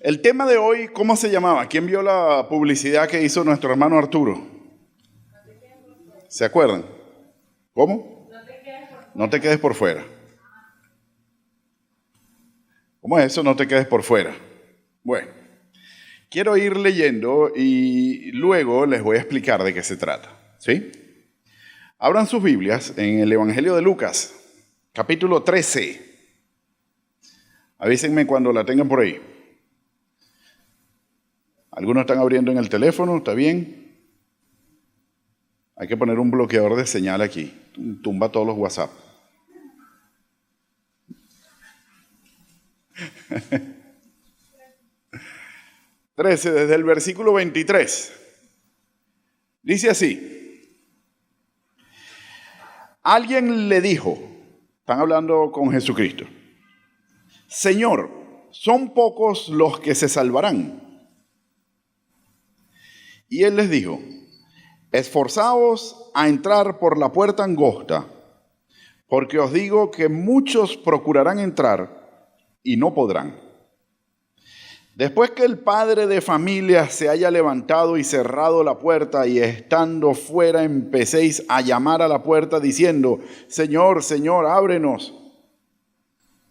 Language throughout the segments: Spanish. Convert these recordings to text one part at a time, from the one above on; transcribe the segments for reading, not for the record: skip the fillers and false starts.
El tema de hoy, ¿cómo se llamaba? ¿Quién vio la publicidad que hizo nuestro hermano Arturo? ¿Se acuerdan? ¿Cómo? No te quedes por fuera. ¿Cómo es eso? No te quedes por fuera. Bueno, quiero ir leyendo y luego les voy a explicar de qué se trata. ¿Sí? Abran sus Biblias en el Evangelio de Lucas, capítulo 13. Avísenme cuando la tengan por ahí. Algunos están abriendo en el teléfono, ¿está bien? Hay que poner un bloqueador de señal aquí. Tumba todos los WhatsApp. Trece, desde el versículo 23. Dice así. Alguien le dijo, están hablando con Jesucristo, Señor, son pocos los que se salvarán. Y él les dijo, esforzaos a entrar por la puerta angosta, porque os digo que muchos procurarán entrar y no podrán. Después que el padre de familia se haya levantado y cerrado la puerta y estando fuera empecéis a llamar a la puerta diciendo, Señor, Señor, ábrenos.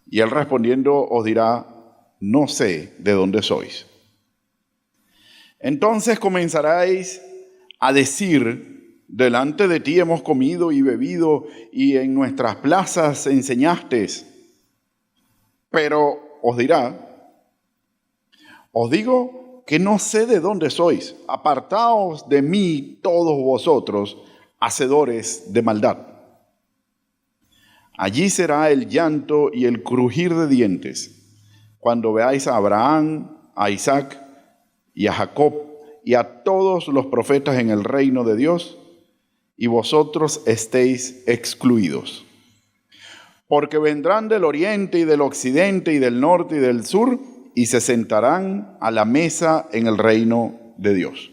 Y él respondiendo os dirá, no sé de dónde sois. Entonces comenzaréis a decir, delante de ti hemos comido y bebido y en nuestras plazas enseñaste. Pero os dirá, os digo que no sé de dónde sois, apartaos de mí todos vosotros, hacedores de maldad. Allí será el llanto y el crujir de dientes, cuando veáis a Abraham, a Isaac y a Jacob y a todos los profetas en el reino de Dios, y vosotros estéis excluidos. Porque vendrán del oriente y del occidente y del norte y del sur, y se sentarán a la mesa en el reino de Dios.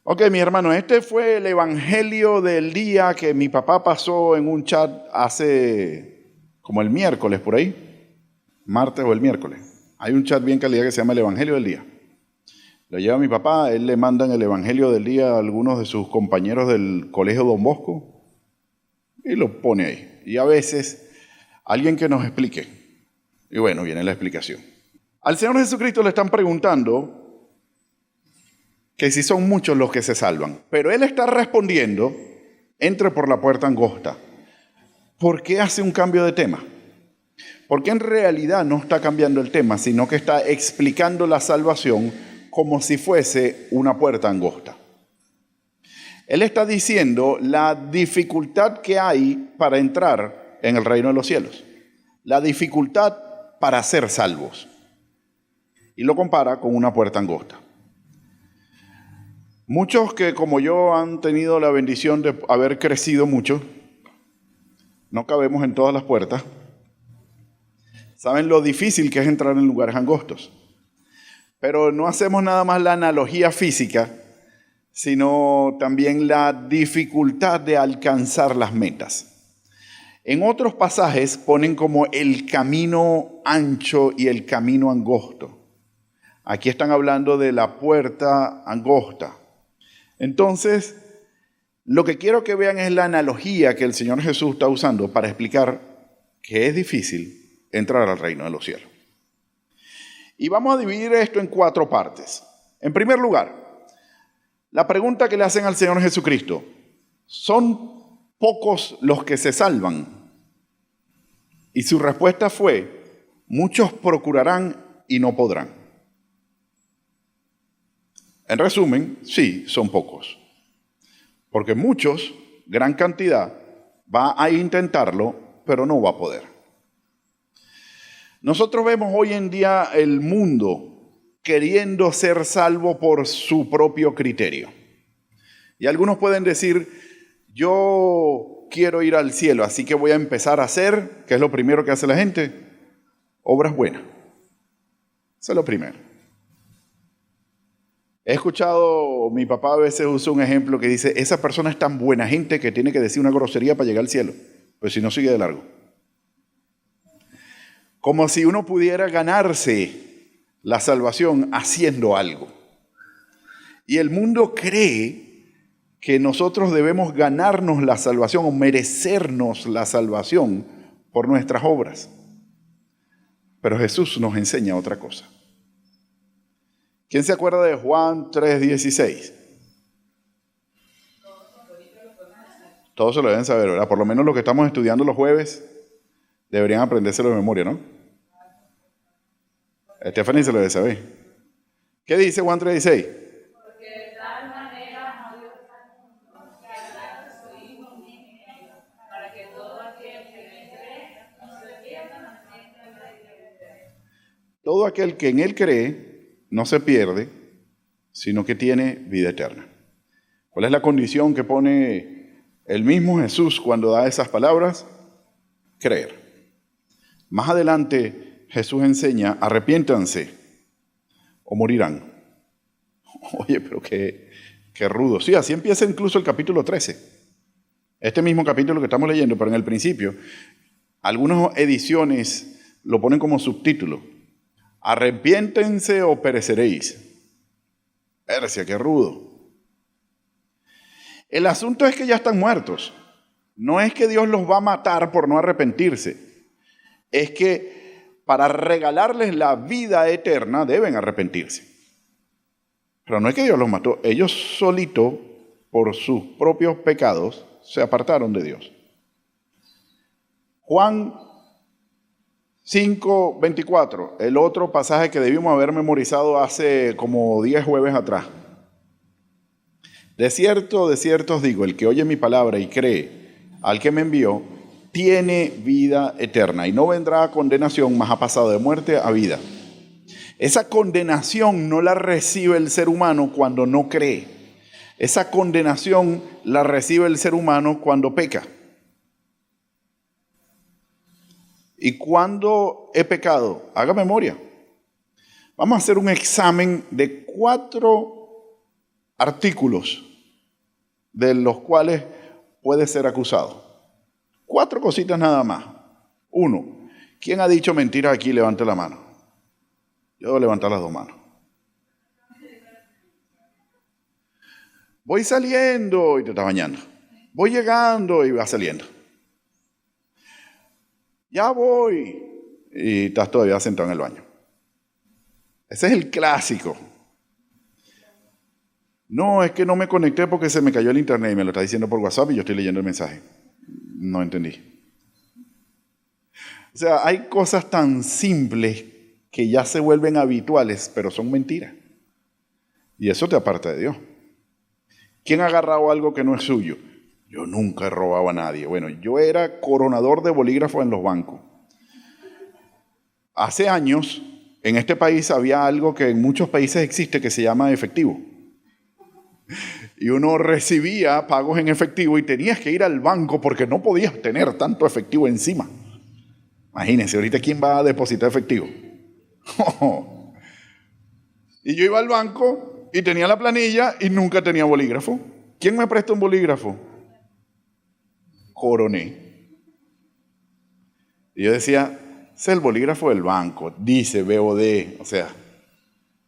Ok, mi hermano, este fue el evangelio del día que mi papá pasó en un chat hace como el miércoles por ahí, martes o el miércoles. Hay un chat bien calidad que se llama el evangelio del día. Lo lleva mi papá, él le mandan el evangelio del día a algunos de sus compañeros del colegio Don Bosco y lo pone ahí. Y a veces alguien que nos explique. Y bueno, viene la explicación. Al Señor Jesucristo le están preguntando que si son muchos los que se salvan. Pero Él está respondiendo, entre por la puerta angosta. ¿Por qué hace un cambio de tema? Porque en realidad no está cambiando el tema, sino que está explicando la salvación como si fuese una puerta angosta. Él está diciendo la dificultad que hay para entrar en el reino de los cielos. La dificultad para ser salvos. Y lo compara con una puerta angosta. Muchos que como yo han tenido la bendición de haber crecido mucho, no cabemos en todas las puertas, saben lo difícil que es entrar en lugares angostos. Pero no hacemos nada más la analogía física, sino también la dificultad de alcanzar las metas. En otros pasajes ponen como el camino ancho y el camino angosto. Aquí están hablando de la puerta angosta. Entonces, lo que quiero que vean es la analogía que el Señor Jesús está usando para explicar que es difícil entrar al reino de los cielos. Y vamos a dividir esto en 4 partes. En primer lugar, la pregunta que le hacen al Señor Jesucristo, ¿son pocos los que se salvan? Y su respuesta fue, muchos procurarán y no podrán. En resumen, sí, son pocos. Porque muchos, gran cantidad, va a intentarlo, pero no va a poder. Nosotros vemos hoy en día el mundo queriendo ser salvo por su propio criterio. Y algunos pueden decir, yo quiero ir al cielo, así que voy a empezar a hacer, ¿qué es lo primero que hace la gente? Obras buenas. Eso es lo primero. He escuchado, mi papá a veces usa un ejemplo que dice, esa persona es tan buena gente que tiene que decir una grosería para llegar al cielo, pues si no sigue de largo. como si uno pudiera ganarse la salvación haciendo algo. Y el mundo cree que nosotros debemos ganarnos la salvación o merecernos la salvación por nuestras obras. Pero Jesús nos enseña otra cosa. ¿Quién se acuerda de Juan 3:16? Todos se lo deben saber, ¿verdad? Por lo menos los que estamos estudiando los jueves deberían aprendérselo de memoria, ¿no? Stephanie se lo debe saber. ¿Qué dice Juan 3:16? Porque de tal manera amó Dios al mundo que ha dado a su Hijo unigénito, para que todo aquel que en él cree no se pierda, mas tenga la vida eterna. Todo aquel que en él cree no se pierde, sino que tiene vida eterna. ¿Cuál es la condición que pone el mismo Jesús cuando da esas palabras? Creer. Más adelante Jesús enseña, arrepiéntanse o morirán. Oye, pero qué rudo. Sí, así empieza incluso el capítulo 13. Este mismo capítulo que estamos leyendo, pero en el principio, algunas ediciones lo ponen como subtítulo. Arrepiéntense o pereceréis. Persia, qué rudo. El asunto es que ya están muertos. No es que Dios los va a matar por no arrepentirse. Es que para regalarles la vida eterna deben arrepentirse. Pero no es que Dios los mató. Ellos solitos, por sus propios pecados, se apartaron de Dios. Juan 5:24, el otro pasaje que debimos haber memorizado hace como 10 jueves atrás. De cierto os digo, el que oye mi palabra y cree al que me envió, tiene vida eterna y no vendrá a condenación, mas ha pasado de muerte a vida. Esa condenación no la recibe el ser humano cuando no cree. Esa condenación la recibe el ser humano cuando peca. ¿Y cuándo he pecado? Haga memoria. Vamos a hacer un examen de 4 artículos de los cuales puede ser acusado. 4 cositas nada más. 1. ¿Quién ha dicho mentiras aquí? Levante la mano. Yo debo levantar las 2 manos. Voy saliendo y te estás bañando. Voy llegando y vas saliendo. Ya voy y estás todavía sentado en el baño. Ese es el clásico. No, es que no me conecté porque se me cayó el internet y me lo está diciendo por WhatsApp y yo estoy leyendo el mensaje. No entendí. O sea, hay cosas tan simples que ya se vuelven habituales, pero son mentiras. Y eso te aparta de Dios. ¿Quién ha agarrado algo que no es suyo? Yo nunca he robado a nadie. Bueno, yo era coronador de bolígrafos en los bancos. Hace años, en este país había algo que en muchos países existe que se llama efectivo. Y uno recibía pagos en efectivo y tenías que ir al banco porque no podías tener tanto efectivo encima. Imagínense, ahorita ¿quién va a depositar efectivo? Y yo iba al banco y tenía la planilla y nunca tenía bolígrafo. ¿Quién me presta un bolígrafo? Coroné. Y yo decía, es el bolígrafo del banco, dice BOD, o sea,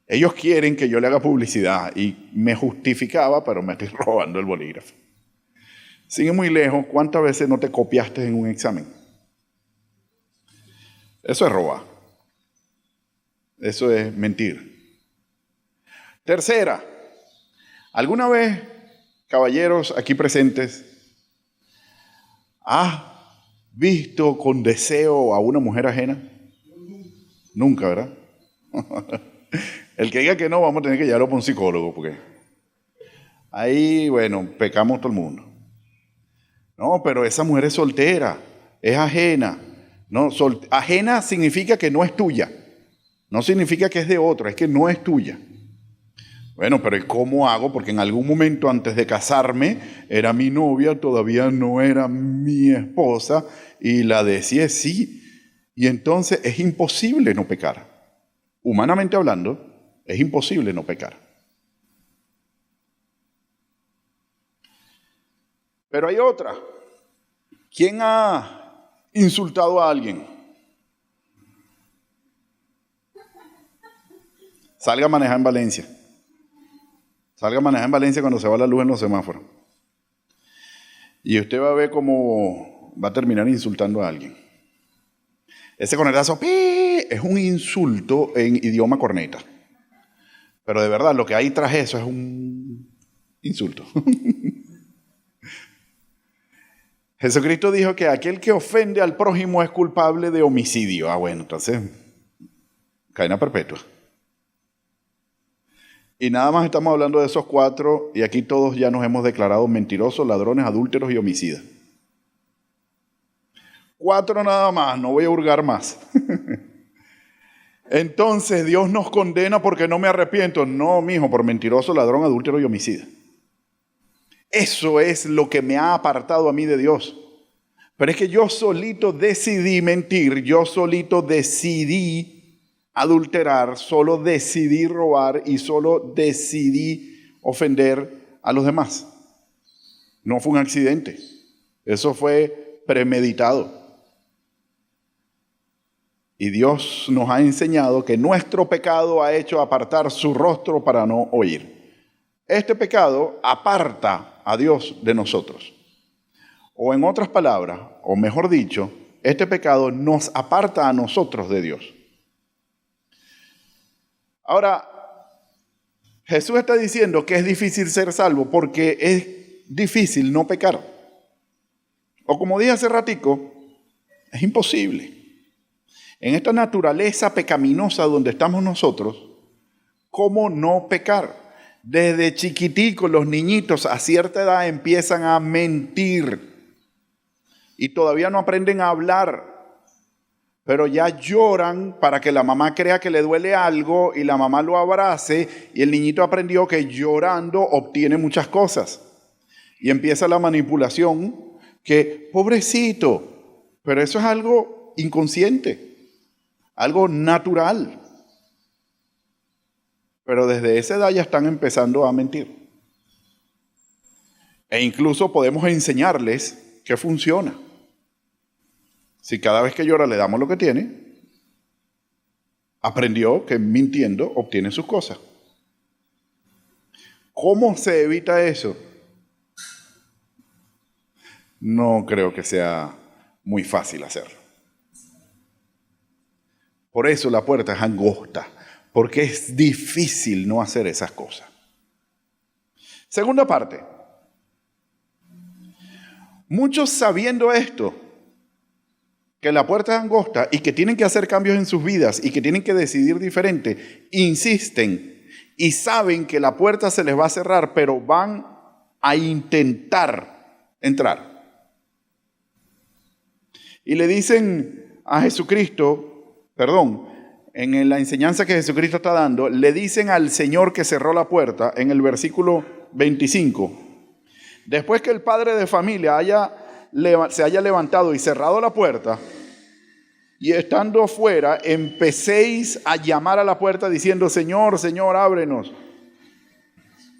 ellos quieren que yo le haga publicidad y me justificaba, pero me estoy robando el bolígrafo. Sigue muy lejos, ¿cuántas veces no te copiaste en un examen? Eso es robar. Eso es mentir. Tercera, ¿alguna vez, caballeros aquí presentes, has visto con deseo a una mujer ajena? Nunca, ¿verdad? El que diga que no, vamos a tener que llevarlo para un psicólogo, porque ahí, bueno, pecamos todo el mundo. No, pero esa mujer es soltera, es ajena. No, ajena significa que no es tuya. No significa que es de otro, es que no es tuya. Bueno, pero ¿cómo hago? Porque en algún momento antes de casarme era mi novia, todavía no era mi esposa y la decía sí. Y entonces es imposible no pecar. Humanamente hablando, es imposible no pecar. Pero hay otra. ¿Quién ha insultado a alguien? Salga a manejar en Valencia. Salga a manejar en Valencia cuando se va la luz en los semáforos. Y usted va a ver cómo va a terminar insultando a alguien. Ese cornetazo es un insulto en idioma corneta. Pero de verdad, lo que hay tras eso es un insulto. Jesucristo dijo que aquel que ofende al prójimo es culpable de homicidio. Ah, bueno, entonces, cadena perpetua. Y nada más estamos hablando de esos 4, y aquí todos ya nos hemos declarado mentirosos, ladrones, adúlteros y homicidas. 4 nada más, no voy a hurgar más. Entonces, Dios nos condena porque no me arrepiento. No, mijo, por mentiroso, ladrón, adúltero y homicida. Eso es lo que me ha apartado a mí de Dios. Pero es que yo solito decidí mentir, yo solito decidí adulterar, solo decidí robar y solo decidí ofender a los demás. No fue un accidente, eso fue premeditado. Y Dios nos ha enseñado que nuestro pecado ha hecho apartar su rostro para no oír. Este pecado aparta a Dios de nosotros. O en otras palabras, o mejor dicho, este pecado nos aparta a nosotros de Dios. Ahora, Jesús está diciendo que es difícil ser salvo porque es difícil no pecar. O como dije hace ratico, es imposible. En esta naturaleza pecaminosa donde estamos nosotros, ¿cómo no pecar? Desde chiquiticos los niñitos a cierta edad empiezan a mentir y todavía no aprenden a hablar. Pero ya lloran para que la mamá crea que le duele algo y la mamá lo abrace y el niñito aprendió que llorando obtiene muchas cosas. Y empieza la manipulación que, pobrecito, pero eso es algo inconsciente, algo natural. Pero desde esa edad ya están empezando a mentir. E incluso podemos enseñarles que funciona. Si cada vez que llora le damos lo que tiene, aprendió que mintiendo obtiene sus cosas. ¿Cómo se evita eso? No creo que sea muy fácil hacerlo. Por eso la puerta es angosta, porque es difícil no hacer esas cosas. Segunda parte. Muchos sabiendo esto, que la puerta es angosta y que tienen que hacer cambios en sus vidas y que tienen que decidir diferente, insisten y saben que la puerta se les va a cerrar, pero van a intentar entrar. Y le dicen a Jesucristo, en la enseñanza que Jesucristo está dando, le dicen al Señor que cerró la puerta en el versículo 25, después que el padre de familia se haya levantado y cerrado la puerta, y estando afuera, empecéis a llamar a la puerta diciendo, Señor, Señor, ábrenos.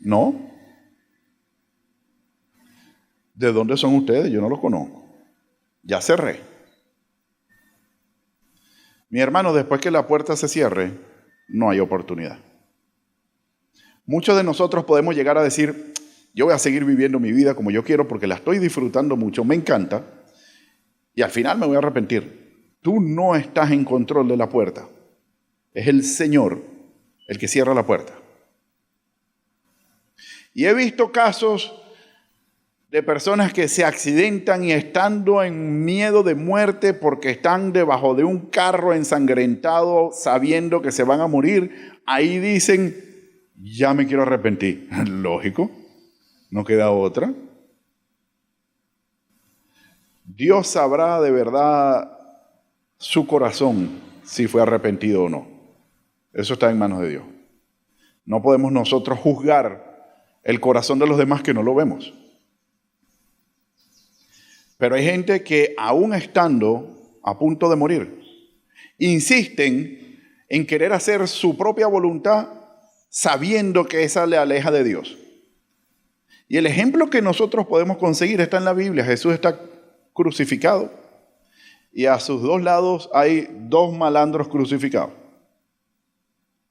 ¿No? ¿De dónde son ustedes? Yo no los conozco. Ya cerré. Mi hermano, después que la puerta se cierre, no hay oportunidad. Muchos de nosotros podemos llegar a decir, yo voy a seguir viviendo mi vida como yo quiero porque la estoy disfrutando mucho, me encanta, y al final me voy a arrepentir. Tú no estás en control de la puerta. Es el Señor el que cierra la puerta. Y he visto casos de personas que se accidentan y estando en miedo de muerte porque están debajo de un carro ensangrentado sabiendo que se van a morir, ahí dicen, ya me quiero arrepentir. Lógico. No queda otra. Dios sabrá de verdad su corazón si fue arrepentido o no. Eso está en manos de Dios. No podemos nosotros juzgar el corazón de los demás que no lo vemos. Pero hay gente que aún estando a punto de morir, insisten en querer hacer su propia voluntad sabiendo que esa le aleja de Dios. Y el ejemplo que nosotros podemos conseguir está en la Biblia. Jesús está crucificado y a sus dos lados hay dos malandros crucificados.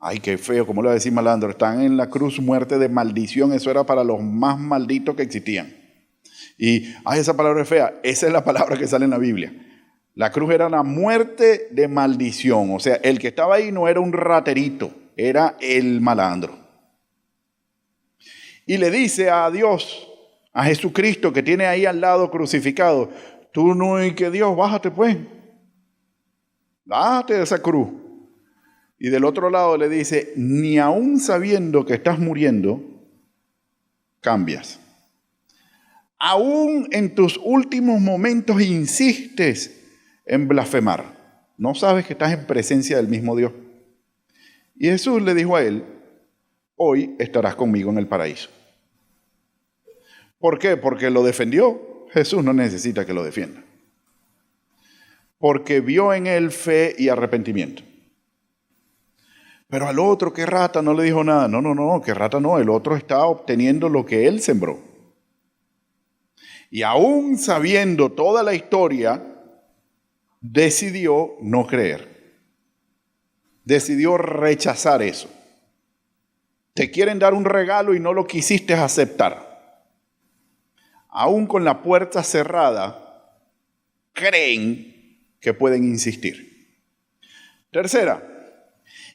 Ay, qué feo, ¿cómo le va a decir malandro? Están en la cruz, muerte de maldición, eso era para los más malditos que existían. Y, esa palabra es fea, esa es la palabra que sale en la Biblia. La cruz era la muerte de maldición, o sea, el que estaba ahí no era un raterito, era el malandro. Y le dice a Dios, a Jesucristo que tiene ahí al lado crucificado, tú no, y que Dios, bájate pues, bájate de esa cruz. Y del otro lado le dice, ni aún sabiendo que estás muriendo, cambias. Aún en tus últimos momentos insistes en blasfemar. No sabes que estás en presencia del mismo Dios. Y Jesús le dijo a él, hoy estarás conmigo en el paraíso. ¿Por qué? Porque lo defendió. Jesús no necesita que lo defienda. Porque vio en él fe y arrepentimiento. Pero al otro, que rata, no le dijo nada. No, que rata no. El otro está obteniendo lo que él sembró. Y aún sabiendo toda la historia, decidió no creer. Decidió rechazar eso. Te quieren dar un regalo y no lo quisiste aceptar. Aún con la puerta cerrada, creen que pueden insistir. Tercera,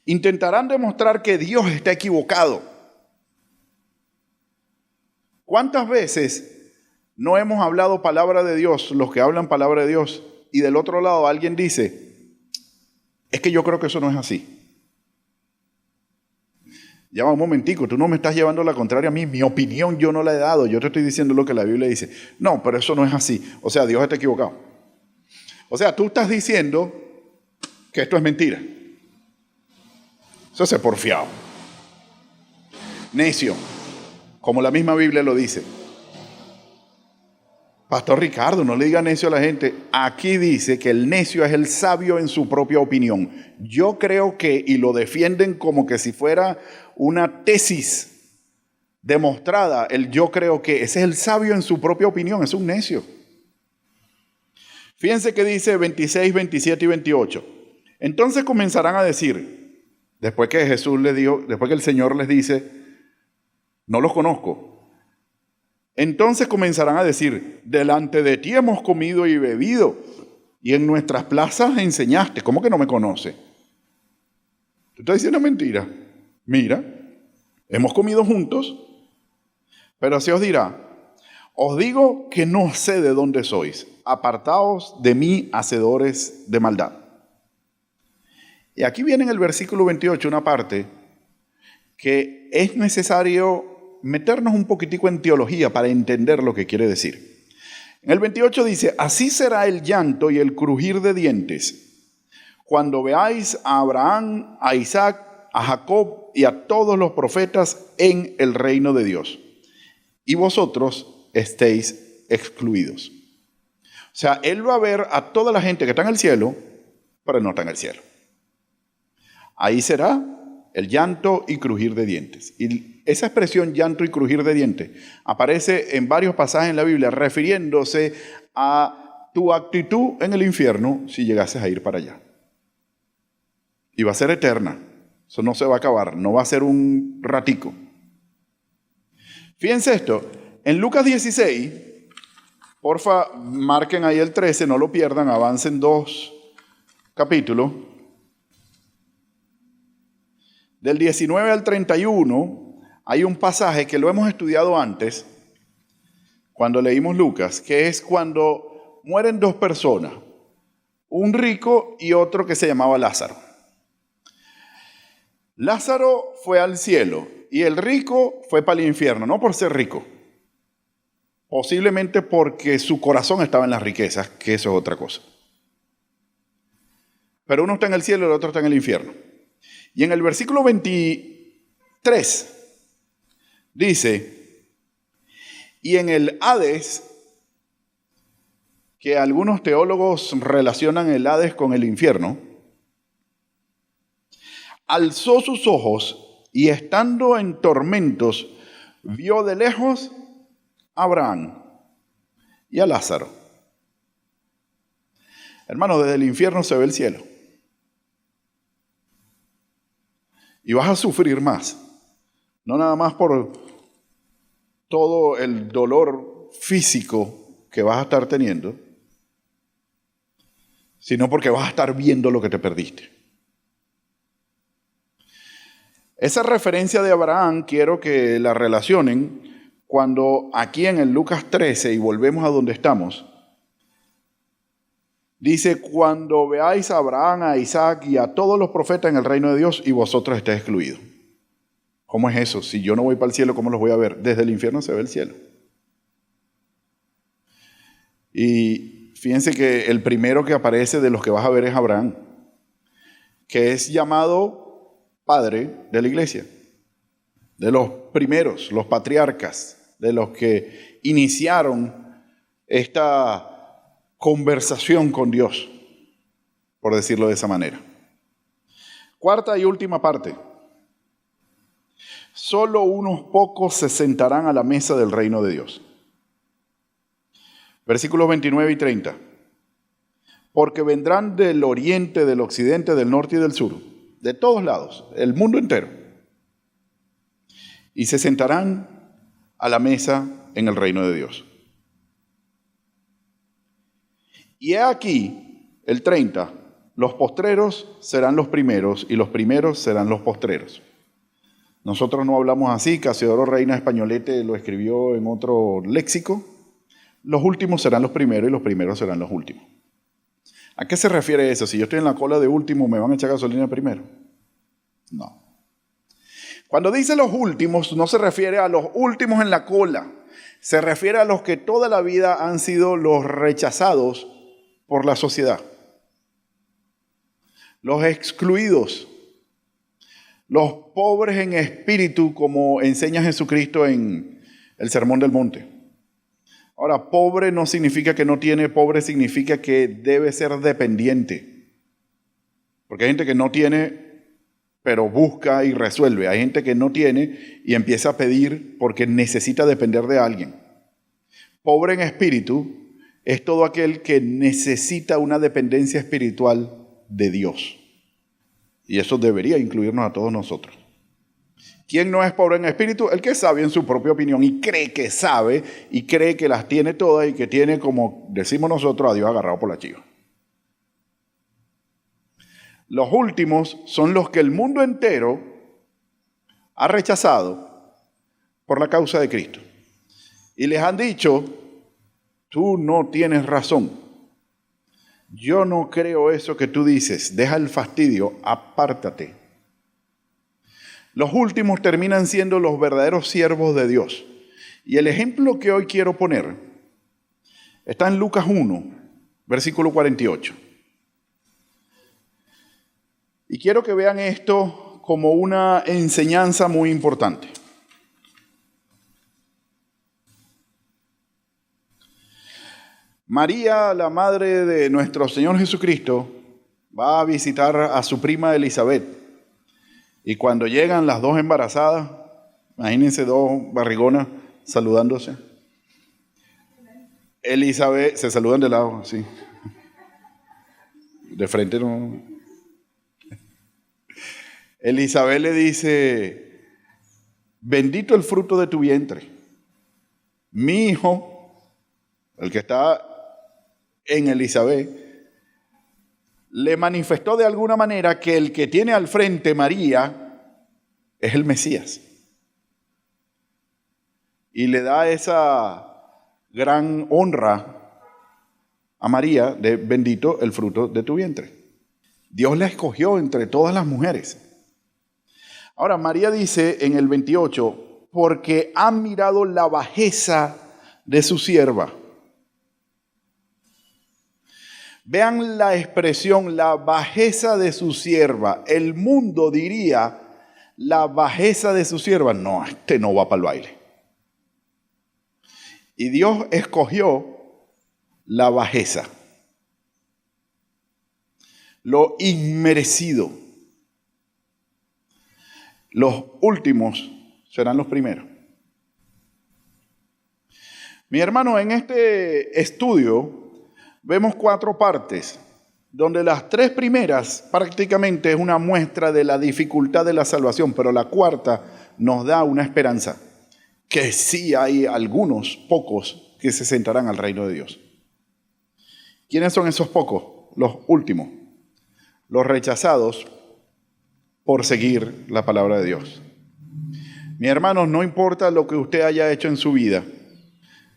intentarán demostrar que Dios está equivocado. ¿Cuántas veces no hemos hablado palabra de Dios, los que hablan palabra de Dios, y del otro lado alguien dice, es que yo creo que eso no es así? Ya va un momentico, tú no me estás llevando la contraria a mí, mi opinión yo no la he dado, yo te estoy diciendo lo que la Biblia dice. No, pero eso no es así, o sea, Dios está equivocado. O sea, tú estás diciendo que esto es mentira. Eso es porfiado. Necio, como la misma Biblia lo dice. Pastor Ricardo, no le diga necio a la gente. Aquí dice que el necio es el sabio en su propia opinión. Yo creo que, y lo defienden como que si fuera una tesis demostrada, el yo creo que, ese es el sabio en su propia opinión, es un necio. Fíjense que dice 26, 27 y 28. Entonces comenzarán a decir, después que Jesús les dijo, después que el Señor les dice, no los conozco. Entonces comenzarán a decir, delante de ti hemos comido y bebido, y en nuestras plazas enseñaste. ¿Cómo que no me conoce? Tú estás diciendo mentira. Mira, hemos comido juntos, pero se os dirá, os digo que no sé de dónde sois, apartaos de mí, hacedores de maldad. Y aquí viene en el versículo 28 una parte que es necesario meternos un poquitico en teología para entender lo que quiere decir. En el 28 dice, así será el llanto y el crujir de dientes cuando veáis a Abraham, a Isaac, a Jacob y a todos los profetas en el reino de Dios, y vosotros estéis excluidos. O sea, él va a ver a toda la gente que está en el cielo, pero no está en el cielo. Ahí será el llanto y crujir de dientes. Y esa expresión llanto y crujir de dientes aparece en varios pasajes en la Biblia refiriéndose a tu actitud en el infierno si llegases a ir para allá. Y va a ser eterna. Eso no se va a acabar, no va a ser un ratico. Fíjense esto, en Lucas 16, porfa, marquen ahí el 13, no lo pierdan, avancen 2 capítulos. Del 19 al 31 hay un pasaje que lo hemos estudiado antes, cuando leímos Lucas, que es cuando mueren 2 personas, un rico y otro que se llamaba Lázaro. Lázaro fue al cielo y el rico fue para el infierno, no por ser rico, posiblemente porque su corazón estaba en las riquezas, que eso es otra cosa. Pero uno está en el cielo y el otro está en el infierno. Y en el versículo 23 dice, y en el Hades, que algunos teólogos relacionan el Hades con el infierno, alzó sus ojos y estando en tormentos, vio de lejos a Abraham y a Lázaro. Hermano, desde el infierno se ve el cielo. Y vas a sufrir más. No nada más por todo el dolor físico que vas a estar teniendo, sino porque vas a estar viendo lo que te perdiste. Esa referencia de Abraham quiero que la relacionen cuando aquí en el Lucas 13, y volvemos a donde estamos, dice, cuando veáis a Abraham, a Isaac y a todos los profetas en el reino de Dios y vosotros estéis excluidos. ¿Cómo es eso? Si yo no voy para el cielo, ¿cómo los voy a ver? Desde el infierno se ve el cielo. Y fíjense que el primero que aparece de los que vas a ver es Abraham, que es llamado padre de la iglesia, de los primeros, los patriarcas, de los que iniciaron esta conversación con Dios, por decirlo de esa manera. Cuarta y última parte. Solo unos pocos se sentarán a la mesa del reino de Dios. Versículos 29 y 30. Porque vendrán del oriente, del occidente, del norte y del sur, de todos lados, el mundo entero, y se sentarán a la mesa en el reino de Dios. Y he aquí, el 30, los postreros serán los primeros y los primeros serán los postreros. Nosotros no hablamos así, Casiodoro Reina Españolete lo escribió en otro léxico. Los últimos serán los primeros y los primeros serán los últimos. ¿A qué se refiere eso? Si yo estoy en la cola de último, ¿me van a echar gasolina primero? No. Cuando dice los últimos, no se refiere a los últimos en la cola. Se refiere a los que toda la vida han sido los rechazados por la sociedad. Los excluidos. Los pobres en espíritu, como enseña Jesucristo en el Sermón del Monte. Ahora, pobre no significa que no tiene, pobre significa que debe ser dependiente. Porque hay gente que no tiene, pero busca y resuelve. Hay gente que no tiene y empieza a pedir porque necesita depender de alguien. Pobre en espíritu es todo aquel que necesita una dependencia espiritual de Dios. Y eso debería incluirnos a todos nosotros. ¿Quién no es pobre en espíritu? El que es sabio en su propia opinión y cree que sabe y cree que las tiene todas y que tiene, como decimos nosotros, a Dios agarrado por la chiva. Los últimos son los que el mundo entero ha rechazado por la causa de Cristo. Y les han dicho, tú no tienes razón. Yo no creo eso que tú dices. Deja el fastidio, apártate. Los últimos terminan siendo los verdaderos siervos de Dios. Y el ejemplo que hoy quiero poner está en Lucas 1, versículo 48. Y quiero que vean esto como una enseñanza muy importante. María, la madre de nuestro Señor Jesucristo, va a visitar a su prima Elizabeth. Y cuando llegan las dos embarazadas, imagínense dos barrigonas saludándose. Elizabeth, se saludan de lado, sí. De frente no. Elizabeth le dice, bendito el fruto de tu vientre. Mi hijo, el que está en Elizabeth, le manifestó de alguna manera que el que tiene al frente María es el Mesías. Y le da esa gran honra a María de bendito el fruto de tu vientre. Dios la escogió entre todas las mujeres. Ahora, María dice en el 28, porque ha mirado la bajeza de su sierva. Vean la expresión, la bajeza de su sierva. El mundo diría, la bajeza de su sierva. No, este no va para el baile. Y Dios escogió la bajeza. Lo inmerecido. Los últimos serán los primeros. Mi hermano, en este estudio vemos 4 partes donde las tres primeras prácticamente es una muestra de la dificultad de la salvación, pero la cuarta nos da una esperanza, que sí hay algunos, pocos, que se sentarán al reino de Dios. ¿Quiénes son esos pocos? Los últimos, los rechazados por seguir la palabra de Dios. Mis hermanos, no importa lo que usted haya hecho en su vida,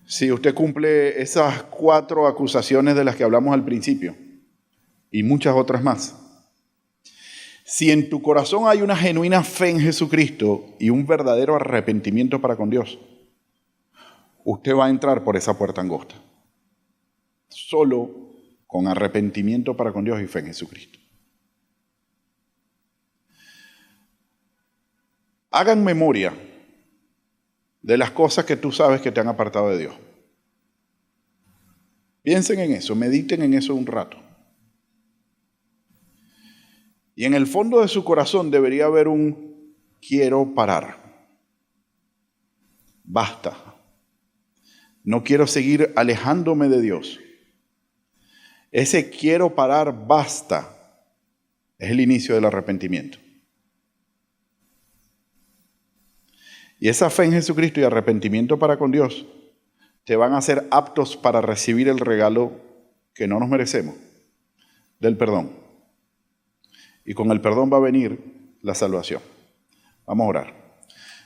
si usted cumple esas 4 acusaciones de las que hablamos al principio, y muchas otras más. Si en tu corazón hay una genuina fe en Jesucristo y un verdadero arrepentimiento para con Dios, usted va a entrar por esa puerta angosta. Solo con arrepentimiento para con Dios y fe en Jesucristo. Hagan memoria de las cosas que tú sabes que te han apartado de Dios. Piensen en eso, mediten en eso un rato. Y en el fondo de su corazón debería haber un quiero parar. Basta. No quiero seguir alejándome de Dios. Ese quiero parar, basta, es el inicio del arrepentimiento. Y esa fe en Jesucristo y arrepentimiento para con Dios te van a hacer aptos para recibir el regalo que no nos merecemos, del perdón. Y con el perdón va a venir la salvación. Vamos a orar.